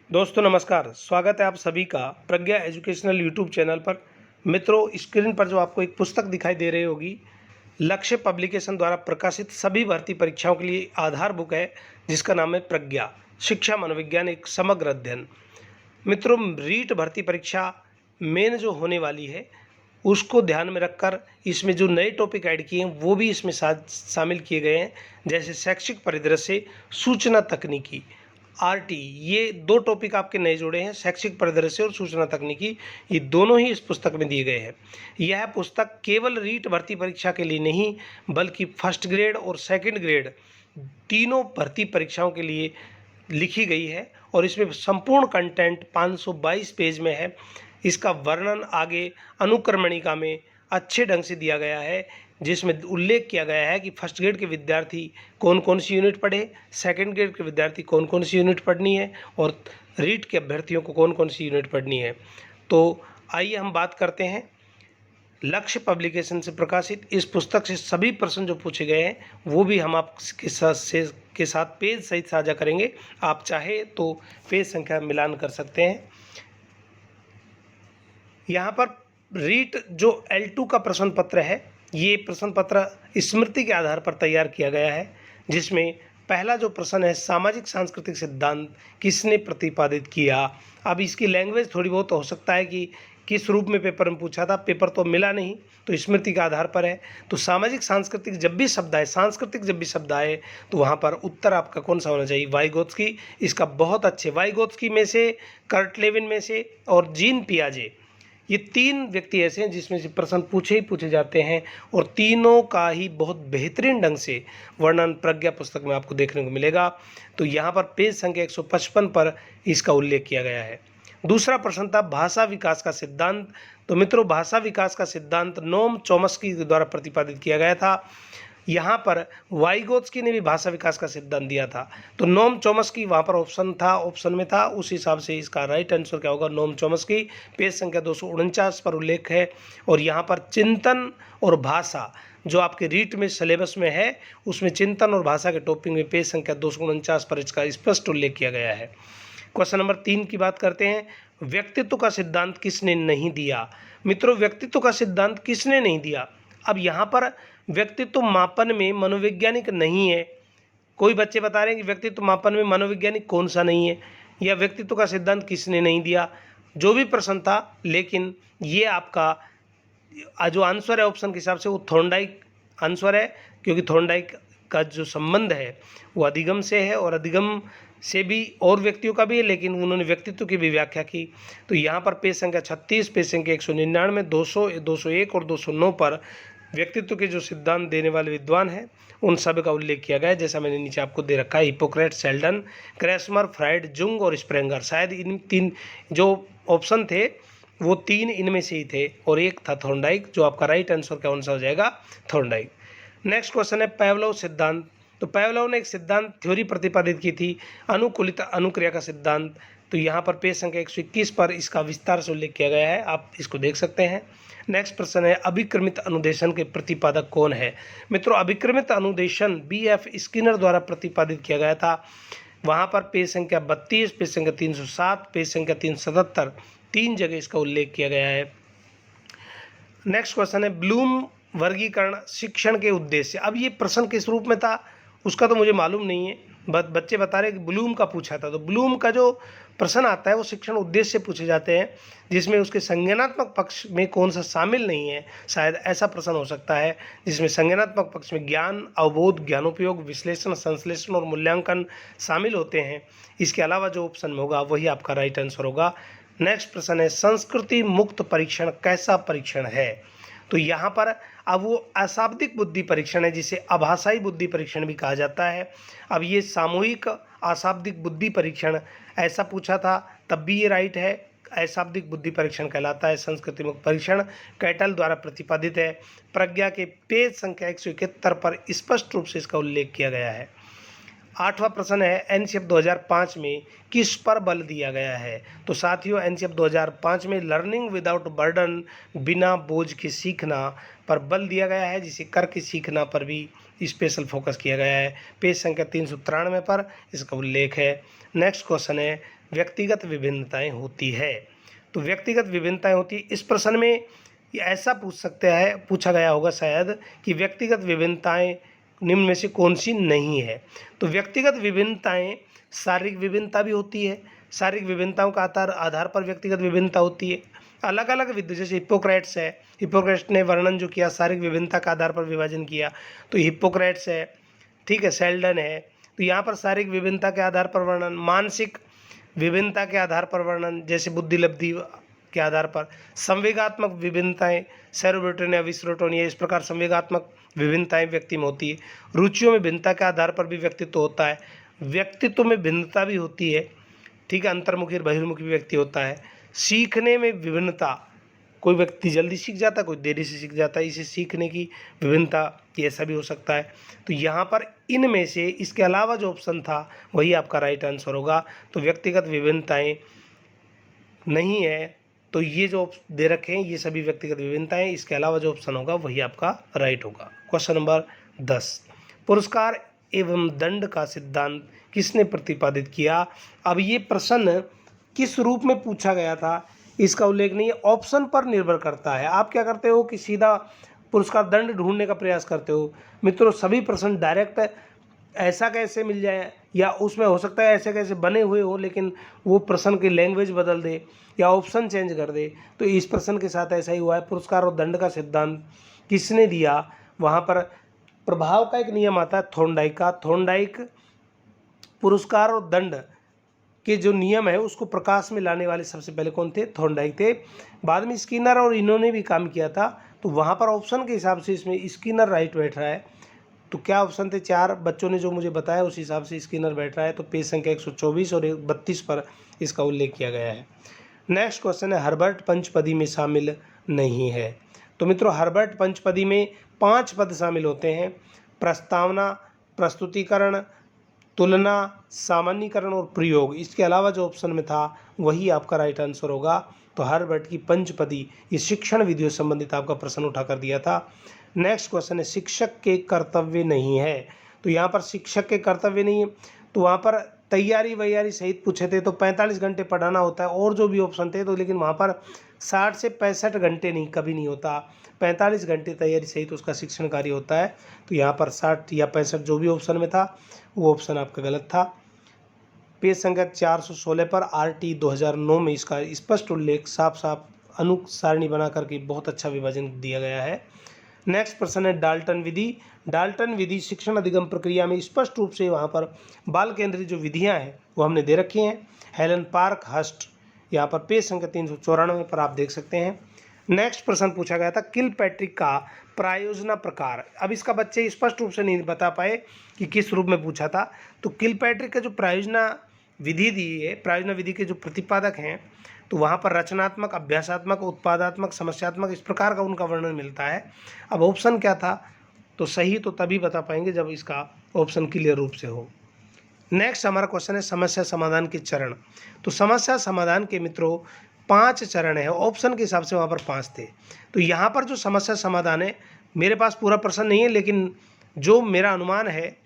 दोस्तों नमस्कार, स्वागत है आप सभी का प्रज्ञा एजुकेशनल यूट्यूब चैनल पर। मित्रों, स्क्रीन पर जो आपको एक पुस्तक दिखाई दे रही होगी, लक्ष्य पब्लिकेशन द्वारा प्रकाशित सभी भर्ती परीक्षाओं के लिए आधार बुक है, जिसका नाम है प्रज्ञा शिक्षा मनोविज्ञान एक समग्र अध्ययन। मित्रों, रीट भर्ती परीक्षा मेन जो होने वाली है उसको ध्यान में रखकर इसमें जो नए टॉपिक ऐड किए हैं वो भी इसमें शामिल किए गए हैं, जैसे शैक्षिक परिदृश्य, सूचना तकनीकी, आरटी। ये दो टॉपिक आपके नए जुड़े हैं, शैक्षिक परिदृश्य और सूचना तकनीकी। ये दोनों ही इस पुस्तक में दिए गए हैं। यह पुस्तक केवल रीट भर्ती परीक्षा के लिए नहीं, बल्कि फर्स्ट ग्रेड और सेकंड ग्रेड तीनों भर्ती परीक्षाओं के लिए लिखी गई है और इसमें संपूर्ण कंटेंट 522 पेज में है। इसका वर्णन आगे अनुक्रमणिका में अच्छे ढंग से दिया गया है, जिसमें उल्लेख किया गया है कि फर्स्ट ग्रेड के विद्यार्थी कौन कौन सी यूनिट पढ़े, सेकंड ग्रेड के विद्यार्थी कौन कौन सी यूनिट पढ़नी है और रीट के अभ्यर्थियों को कौन कौन सी यूनिट पढ़नी है। तो आइए हम बात करते हैं लक्ष्य पब्लिकेशन से प्रकाशित इस पुस्तक से सभी प्रश्न जो पूछे गए हैं वो भी हम आपके साथ पेज सहित साझा करेंगे। आप चाहे तो पेज संख्या मिलान कर सकते हैं। यहाँ पर रीट जो L2 का प्रश्न पत्र है, ये प्रश्न पत्र स्मृति के आधार पर तैयार किया गया है, जिसमें पहला जो प्रश्न है, सामाजिक सांस्कृतिक सिद्धांत किसने प्रतिपादित किया। अब इसकी लैंग्वेज थोड़ी बहुत हो सकता है कि किस रूप में पेपर में पूछा था, पेपर तो मिला नहीं, तो स्मृति के आधार पर है। तो सामाजिक सांस्कृतिक जब भी शब्द आए, सांस्कृतिक जब भी शब्द आए, तो वहाँ पर उत्तर आपका कौन सा होना चाहिए, वाइगोत्स्की। इसका बहुत अच्छे वाइगोत्स्की में से, कर्ट लेविन में से और जीन पियाजे, ये तीन व्यक्ति ऐसे हैं जिसमें से प्रश्न पूछे जाते हैं और तीनों का ही बहुत बेहतरीन ढंग से वर्णन प्रज्ञा पुस्तक में आपको देखने को मिलेगा। तो यहाँ पर पेज संख्या 155 पर इसका उल्लेख किया गया है। दूसरा प्रश्न था भाषा विकास का सिद्धांत। तो मित्रों, भाषा विकास का सिद्धांत नोम चॉम्स्की के द्वारा प्रतिपादित किया गया था। यहाँ पर वाइगोत्स्की ने भी भाषा विकास का सिद्धांत दिया था। तो नोम चॉम्स्की वहाँ पर ऑप्शन में था, उस हिसाब से इसका राइट आंसर क्या होगा, नोम चॉम्स्की। पेज संख्या 249 पर उल्लेख है। और यहाँ पर चिंतन और भाषा जो आपके रीट में सिलेबस में है, उसमें चिंतन और भाषा के टॉपिक में पेज संख्या 249 पर इसका स्पष्ट उल्लेख किया गया है। क्वेश्चन नंबर 3 की बात करते हैं, व्यक्तित्व का सिद्धांत किसने नहीं दिया। मित्रों, व्यक्तित्व का सिद्धांत किसने नहीं दिया। अब यहाँ पर व्यक्तित्व मापन में मनोवैज्ञानिक नहीं है। कोई बच्चे बता रहे हैं कि व्यक्तित्व मापन में मनोवैज्ञानिक कौन सा नहीं है, या व्यक्तित्व का सिद्धांत किसने नहीं दिया। जो भी प्रश्न था, लेकिन ये आपका जो आंसर है ऑप्शन के हिसाब से वो थॉर्नडाइक आंसर है, क्योंकि थॉर्नडाइक का जो संबंध है वो अधिगम से है और अधिगम से भी और व्यक्तियों का भी है, लेकिन उन्होंने व्यक्तित्व की भी व्याख्या की। तो यहाँ पर पेज संख्या 36, पेज संख्या 199, 200, 201 और 209 पर व्यक्तित्व के जो सिद्धांत देने वाले विद्वान हैं उन सब का उल्लेख किया गया है, जैसा मैंने नीचे आपको दे रखा है। हिपोक्रेट, सेल्डन, क्रेसमर, फ्राइड, जुंग और स्प्रेंगर। शायद इन तीन जो ऑप्शन थे वो तीन इनमें से ही थे और एक था थॉर्नडाइक, जो आपका राइट आंसर कौन सा हो जाएगा, थॉर्नडाइक। नेक्स्ट क्वेश्चन है पावलोव सिद्धांत। तो पावलोव ने एक सिद्धांत थ्योरी प्रतिपादित की थी, अनुकूलित अनुक्रिया का सिद्धांत। तो यहाँ पर पेज संख्या 121 पर इसका विस्तार से उल्लेख किया गया है, आप इसको देख सकते हैं। नेक्स्ट प्रश्न है, अभिक्रमित अनुदेशन के प्रतिपादक कौन है। मित्रों, अभिक्रमित अनुदेशन BF स्किनर द्वारा प्रतिपादित किया गया था। वहाँ पर पेज संख्या 32, पेज संख्या 307, पेज संख्या 377, तीन जगह इसका उल्लेख किया गया है। नेक्स्ट क्वेश्चन है, ब्लूम वर्गीकरण शिक्षण के उद्देश्य। अब ये प्रश्न किस रूप में था उसका तो मुझे मालूम नहीं है, बच्चे बता रहे हैं कि ब्लूम का पूछा था। तो ब्लूम का जो प्रश्न आता है वो शिक्षण उद्देश्य से पूछे जाते हैं, जिसमें उसके संज्ञानात्मक पक्ष में कौन सा शामिल नहीं है। शायद ऐसा प्रश्न हो सकता है जिसमें संज्ञानात्मक पक्ष में ज्ञान, अवबोध, ज्ञानोपयोग, विश्लेषण, संश्लेषण और मूल्यांकन शामिल होते हैं। इसके अलावा जो ऑप्शन में होगा वही आपका राइट आंसर होगा। नेक्स्ट प्रश्न है, संस्कृति मुक्त परीक्षण कैसा परीक्षण है। तो यहाँ पर अब वो अशाब्दिक बुद्धि परीक्षण है, जिसे आभाषाई बुद्धि परीक्षण भी कहा जाता है। अब ये सामूहिक अशाब्दिक बुद्धि परीक्षण ऐसा पूछा था, तब भी ये राइट है, अशाब्दिक बुद्धि परीक्षण कहलाता है। संस्कृति मुक्त परीक्षण कैटल द्वारा प्रतिपादित है। प्रज्ञा के पेज संख्या 171 पर स्पष्ट रूप से इसका उल्लेख किया गया है। 8वां प्रश्न है, NCF 2005 में किस पर बल दिया गया है। तो साथियों, NCF 2005 में लर्निंग विदाउट बर्डन, बिना बोझ के सीखना पर बल दिया गया है, जिसे करके सीखना पर भी स्पेशल फोकस किया गया है। पेज संख्या 393 पर इसका उल्लेख है। नेक्स्ट क्वेश्चन है, व्यक्तिगत विभिन्नताएं होती है। तो व्यक्तिगत विभिन्नताएं होती है। इस प्रश्न में ये ऐसा पूछा गया होगा शायद कि व्यक्तिगत विभिन्नताएं निम्न में से कौन सी नहीं है। तो व्यक्तिगत विभिन्नताएं शारीरिक विभिन्नता भी होती है। शारीरिक विभिन्नताओं का आधार पर व्यक्तिगत विभिन्नता होती है। अलग अलग विद्य जैसे हिप्पोक्रेट्स है, हिप्पोक्रेट्स ने वर्णन जो किया शारीरिक विभिन्नता का आधार पर विभाजन किया, तो हिप्पोक्रेट्स है, ठीक है, सेल्डन है। तो यहाँ पर शारीरिक विभिन्नता के आधार पर वर्णन, मानसिक विभिन्नता के आधार पर वर्णन जैसे बुद्धि लब्धि के आधार पर, संवेगात्मक विभिन्नताएं सेरोटोनिन या विसरोटोनिन, इस प्रकार संवेगात्मक विभिन्नताएं व्यक्ति में होती है। रुचियों में भिन्नता के आधार पर भी व्यक्तित्व होता है। व्यक्तित्व में भिन्नता भी होती है, ठीक है, अंतर्मुखी और बहिर्मुखी व्यक्ति होता है। सीखने में विभिन्नता, कोई व्यक्ति जल्दी सीख जाता है, कोई देरी से सीख जाता है, इसे सीखने की विभिन्नता ये ऐसा भी हो सकता है। तो यहाँ पर इनमें से इसके अलावा जो ऑप्शन था वही आपका राइट आंसर होगा। तो व्यक्तिगत विभिन्नताएं नहीं है, तो ये जो दे रखे हैं ये सभी व्यक्तिगत विभिन्नताएं, इसके अलावा जो ऑप्शन होगा वही आपका राइट होगा। क्वेश्चन नंबर 10, पुरस्कार एवं दंड का सिद्धांत किसने प्रतिपादित किया। अब ये प्रश्न किस रूप में पूछा गया था इसका उल्लेख नहीं है, ऑप्शन पर निर्भर करता है। आप क्या करते हो कि सीधा पुरस्कार दंड ढूंढने का प्रयास करते हो। मित्रों, सभी प्रश्न डायरेक्ट ऐसा कैसे मिल जाए, या उसमें हो सकता है ऐसे कैसे बने हुए हो लेकिन वो प्रश्न की लैंग्वेज बदल दे या ऑप्शन चेंज कर दे। तो इस प्रश्न के साथ ऐसा ही हुआ है। पुरस्कार और दंड का सिद्धांत किसने दिया, वहाँ पर प्रभाव का एक नियम आता है थॉर्नडाइक का। थॉर्नडाइक पुरस्कार और दंड के जो नियम है उसको प्रकाश में लाने वाले सबसे पहले कौन थे, थॉर्नडाइक थे। बाद में स्किनर और इन्होंने भी काम किया था। तो वहाँ पर ऑप्शन के हिसाब से इसमें स्किनर राइट बैठ रहा है। तो क्या ऑप्शन थे, 4 बच्चों ने जो मुझे बताया उस हिसाब से स्किनर बैठ रहा है। तो पेज संख्या 124 और 32 पर इसका उल्लेख किया गया है। नेक्स्ट क्वेश्चन है, हर्बर्ट पंचपदी में शामिल नहीं है। तो मित्रों, हर्बर्ट पंचपदी में 5 पद शामिल होते हैं, प्रस्तावना, प्रस्तुतिकरण, तुलना, सामान्यीकरण और प्रयोग। इसके अलावा जो ऑप्शन में था वही आपका राइट आंसर होगा। तो हर्बर्ट की पंचपदी ये शिक्षण विधियों संबंधित आपका प्रश्न उठा कर दिया था। नेक्स्ट क्वेश्चन है, शिक्षक के कर्तव्य नहीं है। तो यहाँ पर शिक्षक के कर्तव्य नहीं है, तो वहाँ पर तैयारी वैयारी सहित पूछे थे तो 45 घंटे पढ़ाना होता है और जो भी ऑप्शन थे, तो लेकिन वहाँ पर 60 से 65 घंटे नहीं, कभी नहीं होता, 45 घंटे तैयारी सहित उसका शिक्षण कार्य होता है। तो यहाँ पर 60 या 65 जो भी ऑप्शन में था वो ऑप्शन आपका गलत था। पेज संख्या 416 पर RT 2009 में इसका स्पष्ट उल्लेख साफ साफ अनुसारणी बना करके बहुत अच्छा विभाजन दिया गया है। नेक्स्ट प्रश्न है, डाल्टन विधि। डाल्टन विधि शिक्षण अधिगम प्रक्रिया में स्पष्ट रूप से वहाँ पर बाल केंद्रित जो विधियाँ हैं वो हमने दे रखी हैं। हेलन पार्क हस्ट, यहाँ पर पेज संख्या 394 पर आप देख सकते हैं। नेक्स्ट प्रश्न पूछा गया था, किलपैट्रिक का प्रायोजना प्रकार। अब इसका बच्चे स्पष्ट रूप से नहीं बता पाए कि किस रूप में पूछा था। तो किलपैट्रिक का जो प्रायोजना विधि दी है, प्रायोजना विधि के जो प्रतिपादक हैं, तो वहाँ पर रचनात्मक, अभ्यासात्मक, उत्पादात्मक, समस्यात्मक, इस प्रकार का उनका वर्णन मिलता है। अब ऑप्शन क्या था, तो सही तो तभी बता पाएंगे जब इसका ऑप्शन क्लियर रूप से हो। नेक्स्ट हमारा क्वेश्चन है, समस्या समाधान के चरण। तो समस्या समाधान के मित्रों 5 चरण है, ऑप्शन के हिसाब से वहाँ पर 5 थे। तो यहाँ पर जो समस्या समाधान है, मेरे पास पूरा प्रश्न नहीं है लेकिन जो मेरा अनुमान है,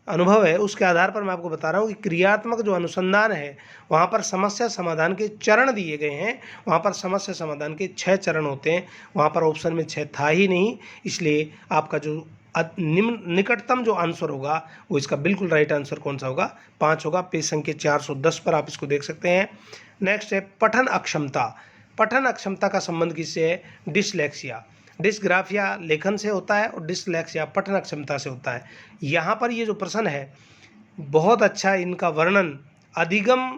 अनुभव है, उसके आधार पर मैं आपको बता रहा हूँ कि क्रियात्मक जो अनुसंधान है वहाँ पर समस्या समाधान के चरण दिए गए हैं। वहाँ पर समस्या समाधान के 6 चरण होते हैं, वहाँ पर ऑप्शन में 6 था ही नहीं, इसलिए आपका जो निकटतम जो आंसर होगा वो इसका बिल्कुल राइट आंसर कौन सा होगा, 5 होगा। पेज संख्या 410 पर आप इसको देख सकते हैं। नेक्स्ट है पठन अक्षमता। पठन अक्षमता का संबंध किससे है, डिसलेक्सिया। डिस्ग्राफिया लेखन से होता है और डिसलेक्सिया पठन अक्षमता से होता है। यहाँ पर ये जो प्रश्न है बहुत अच्छा इनका वर्णन अधिगम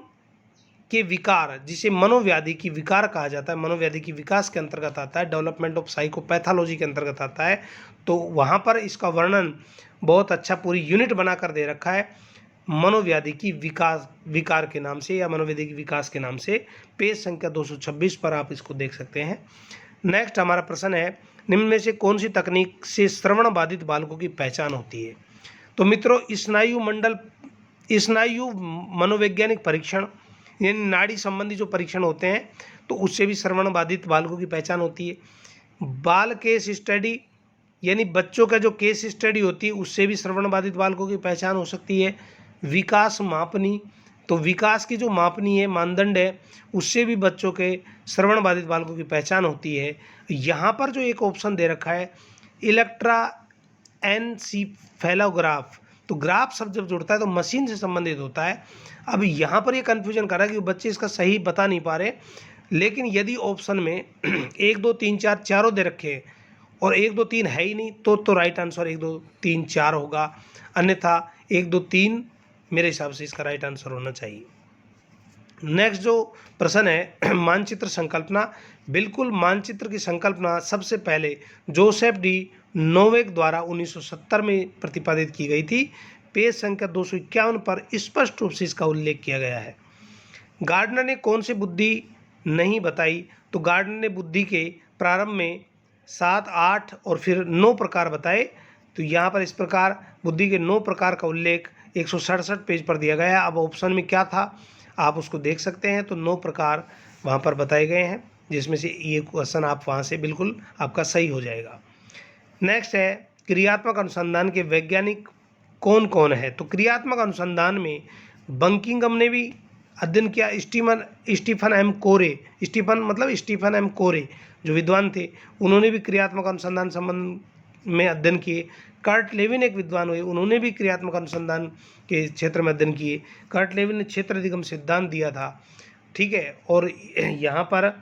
के विकार, जिसे मनोव्याधि की विकार कहा जाता है, मनोव्याधि की विकास के अंतर्गत आता है, डेवलपमेंट ऑफ साइकोपैथोलॉजी के अंतर्गत आता है। तो वहाँ पर इसका वर्णन बहुत अच्छा पूरी यूनिट बनाकर दे रखा है मनोव्याधि की विकार के नाम से या मनोव्याधि की विकास के नाम से। पेज संख्या 226 पर आप इसको देख सकते हैं। नेक्स्ट हमारा प्रश्न है, निम्न में से कौन सी तकनीक से श्रवण बाधित बालकों की पहचान होती है। तो मित्रों, स्नायु मनोवैज्ञानिक परीक्षण यानी नाड़ी संबंधी जो परीक्षण होते हैं तो उससे भी श्रवण बाधित बालकों की पहचान होती है। बाल केस स्टडी यानी बच्चों का जो केस स्टडी होती है उससे भी श्रवण बाधित बालकों की पहचान हो सकती है। विकास मापनी तो विकास की जो मापनीय मानदंड है उससे भी बच्चों के श्रवण बाधित बालकों की पहचान होती है। यहाँ पर जो एक ऑप्शन दे रखा है इलेक्ट्रा एनसीफेलोग्राफ, तो ग्राफ शब्द जब जुड़ता है तो मशीन से संबंधित होता है। अब यहाँ पर ये कन्फ्यूजन कर रहा है कि बच्चे इसका सही बता नहीं पा रहे, लेकिन यदि ऑप्शन में 1 2 3 4 चारों दे रखे हैं और 1 2 3 है ही नहीं तो राइट आंसर 1 2 3 4 होगा, अन्यथा 1 2 3 मेरे हिसाब से इसका राइट आंसर होना चाहिए। नेक्स्ट जो प्रश्न है मानचित्र संकल्पना। बिल्कुल, मानचित्र की संकल्पना सबसे पहले जोसेफ डी नोवेक द्वारा 1970 में प्रतिपादित की गई थी। पेज संख्या 251 पर स्पष्ट रूप से इसका उल्लेख किया गया है। गार्डनर ने कौन सी बुद्धि नहीं बताई, तो गार्डनर ने बुद्धि के प्रारंभ में 7 8 और फिर 9 प्रकार बताए। तो यहाँ पर इस प्रकार बुद्धि के 9 प्रकार का उल्लेख 167 पेज पर दिया गया है। अब ऑप्शन में क्या था आप उसको देख सकते हैं, तो 9 प्रकार वहाँ पर बताए गए हैं, जिसमें से ये क्वेश्चन आप वहाँ से बिल्कुल आपका सही हो जाएगा। नेक्स्ट है क्रियात्मक अनुसंधान के वैज्ञानिक कौन कौन है, तो क्रियात्मक अनुसंधान में बंकिंगम ने भी अध्ययन किया, स्टीफन एम कोरे जो विद्वान थे उन्होंने भी क्रियात्मक अनुसंधान संबंध में अध्ययन किए। कर्ट लेविन एक विद्वान हुए, उन्होंने भी क्रियात्मक अनुसंधान के क्षेत्र में अध्ययन किए। कर्ट लेविन ने क्षेत्र अधिगम सिद्धांत दिया था, ठीक है। और यहाँ पर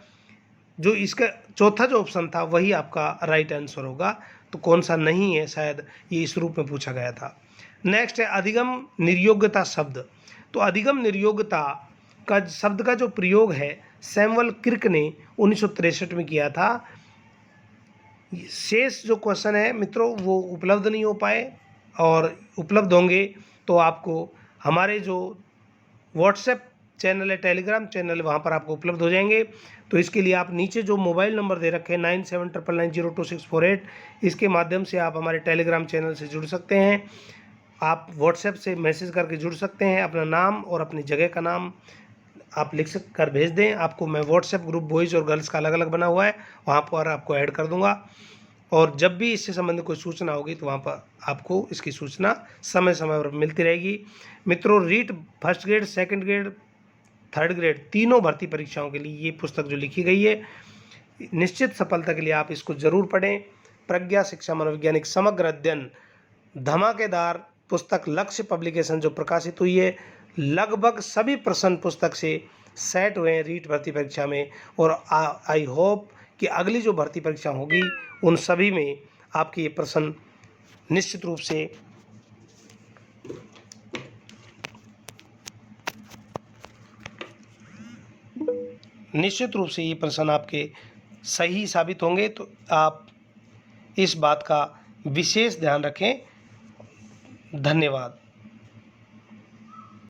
जो इसका चौथा जो ऑप्शन था वही आपका राइट आंसर होगा, तो कौन सा नहीं है, शायद ये इस रूप में पूछा गया था। नेक्स्ट है अधिगम निर्योग्यता शब्द। तो अधिगम निर्योग्यता का शब्द का जो प्रयोग है सैमुअल क्रिक ने 1963 में किया था। शेष जो क्वेश्चन है मित्रों वो उपलब्ध नहीं हो पाए, और उपलब्ध होंगे तो आपको हमारे जो व्हाट्सएप चैनल है, टेलीग्राम चैनल है, वहाँ पर आपको उपलब्ध हो जाएंगे। तो इसके लिए आप नीचे जो मोबाइल नंबर दे रखे हैं 9799902648, इसके माध्यम से आप हमारे टेलीग्राम चैनल से जुड़ सकते हैं। आप व्हाट्सएप से मैसेज करके जुड़ सकते हैं, अपना नाम और अपनी जगह का नाम आप लिख कर भेज दें। आपको मैं व्हाट्सएप ग्रुप बॉयज़ और गर्ल्स का अलग अलग बना हुआ है, वहाँ पर आपको ऐड कर दूँगा, और जब भी इससे संबंधित कोई सूचना होगी तो वहाँ पर आपको इसकी सूचना समय समय पर मिलती रहेगी। मित्रों, REET first grade, second grade, third grade तीनों भर्ती परीक्षाओं के लिए ये पुस्तक जो लिखी गई है, निश्चित सफलता के लिए आप इसको ज़रूर पढ़ें। प्रज्ञा शिक्षा मनोवैज्ञानिक समग्र अध्ययन धमाकेदार पुस्तक लक्ष्य पब्लिकेशन जो प्रकाशित हुई है, लगभग सभी प्रश्न पुस्तक से सेट हुए हैं रीट भर्ती परीक्षा में, और आई होप कि अगली जो भर्ती परीक्षा होगी उन सभी में आपके ये प्रश्न निश्चित रूप से ये प्रश्न आपके सही साबित होंगे। तो आप इस बात का विशेष ध्यान रखें। धन्यवाद।